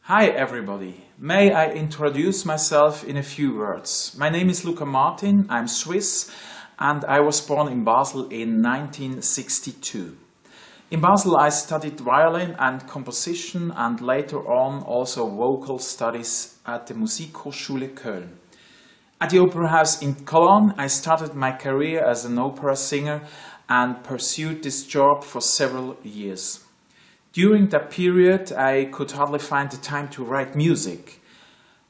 Hi everybody, may I introduce myself in a few words. My name is Luca Martin, I'm Swiss and I was born in Basel in 1962. In Basel I studied violin and composition and later on also vocal studies at the Musikhochschule Köln. At the Opera House in Cologne I started my career as an opera singer and pursued this job for several years. During that period, I could hardly find the time to write music.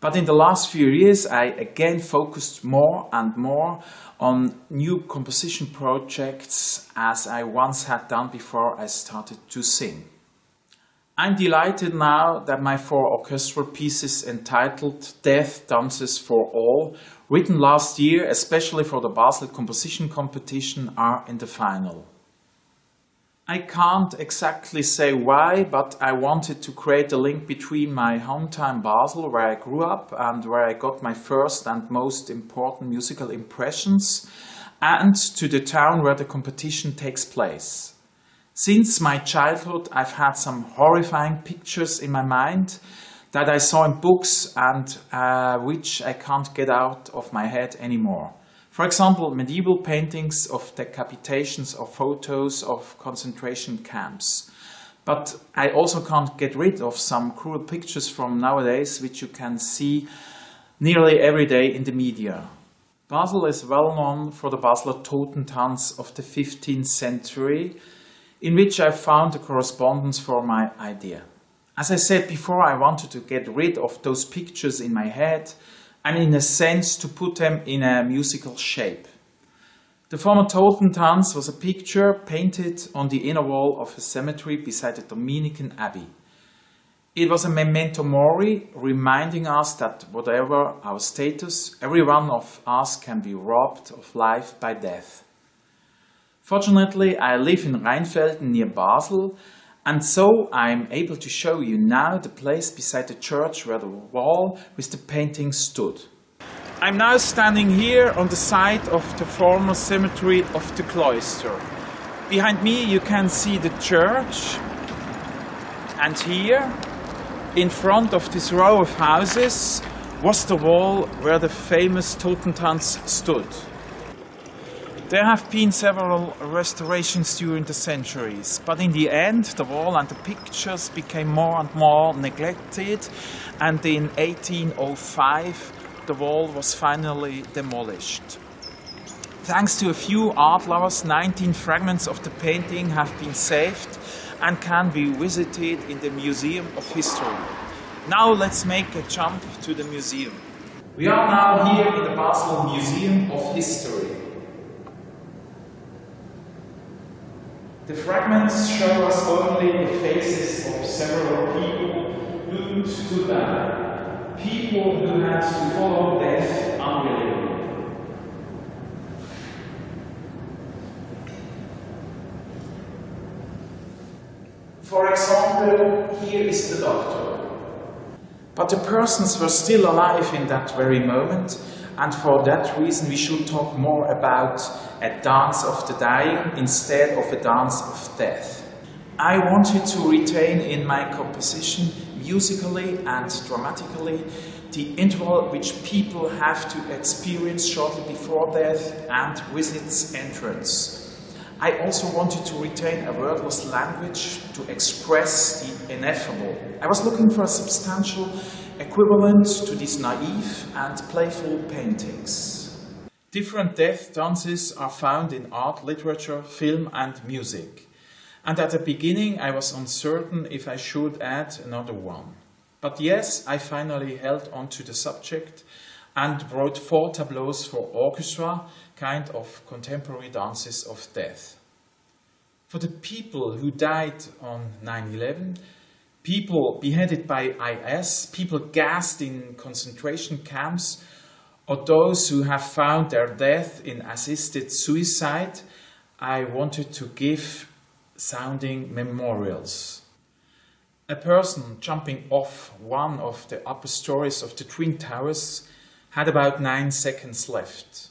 But in the last few years, I again focused more and more on new composition projects as I once had done before I started to sing. I'm delighted now that my 4 orchestral pieces entitled Dances for All, written last year especially for the Basel Composition Competition, are in the final. I can't exactly say why, but I wanted to create a link between my hometown Basel, where I grew up and where I got my first and most important musical impressions, and to the town where the competition takes place. Since my childhood, I've had some horrifying pictures in my mind that I saw in books and which I can't get out of my head anymore. For example, medieval paintings of decapitations or photos of concentration camps. But I also can't get rid of some cruel pictures from nowadays, which you can see nearly every day in the media. Basel is well known for the Basler Totentanz of the 15th century, in which I found a correspondence for my idea. As I said before, I wanted to get rid of those pictures in my head, and in a sense to put them in a musical shape. The former Totentanz was a picture painted on the inner wall of a cemetery beside the Dominican Abbey. It was a memento mori, reminding us that whatever our status, every one of us can be robbed of life by death. Fortunately, I live in Rheinfelden near Basel, and so I'm able to show you now the place beside the church where the wall with the painting stood. I'm now standing here on the site of the former cemetery of the cloister. Behind me you can see the church, and here, in front of this row of houses, was the wall where the famous Totentanz stood. There have been several restorations during the centuries, but in the end the wall and the pictures became more and more neglected, and in 1805 the wall was finally demolished. Thanks to a few art lovers, 19 fragments of the painting have been saved and can be visited in the Museum of History. Now let's make a jump to the museum. We are now here in the Basel Museum of History. The fragments show us only the faces of several people who stood there, people who had to follow death unwillingly. For example, here is the doctor. But the persons were still alive in that very moment, and for that reason we should talk more about a dance of the dying instead of a dance of death. I wanted to retain in my composition, musically and dramatically, the interval which people have to experience shortly before death and with its entrance. I also wanted to retain a wordless language to express the ineffable. I was looking for a substantial equivalent to these naive and playful paintings. Different death dances are found in art, literature, film and music. And at the beginning I was uncertain if I should add another one. But yes, I finally held on to the subject and wrote 4 tableaux for orchestra, kind of contemporary dances of death. For the people who died on 9/11, people beheaded by IS, people gassed in concentration camps, or those who have found their death in assisted suicide, I wanted to give sounding memorials. A person jumping off one of the upper stories of the Twin Towers had about 9 seconds left.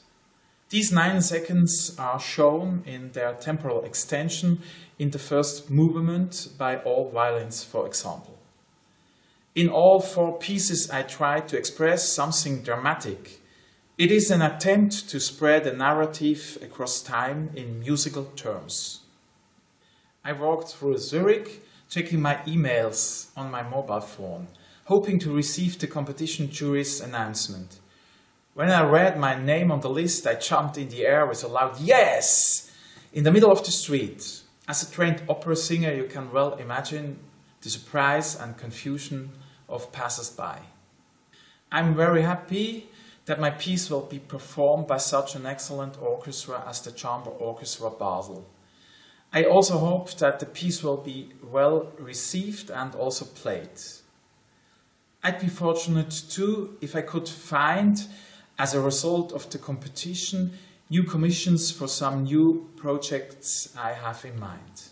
These 9 seconds are shown in their temporal extension in the first movement by all violins, for example. In all 4 pieces I tried to express something dramatic. It is an attempt to spread a narrative across time in musical terms. I walked through Zurich, checking my emails on my mobile phone, hoping to receive the competition jury's announcement. When I read my name on the list, I jumped in the air with a loud yes! In the middle of the street. As a trained opera singer, you can well imagine the surprise and confusion of passers-by. I'm very happy that my piece will be performed by such an excellent orchestra as the Chamber Orchestra Basel. I also hope that the piece will be well received and also played. I'd be fortunate too if I could find, as a result of the competition, new commissions for some new projects I have in mind.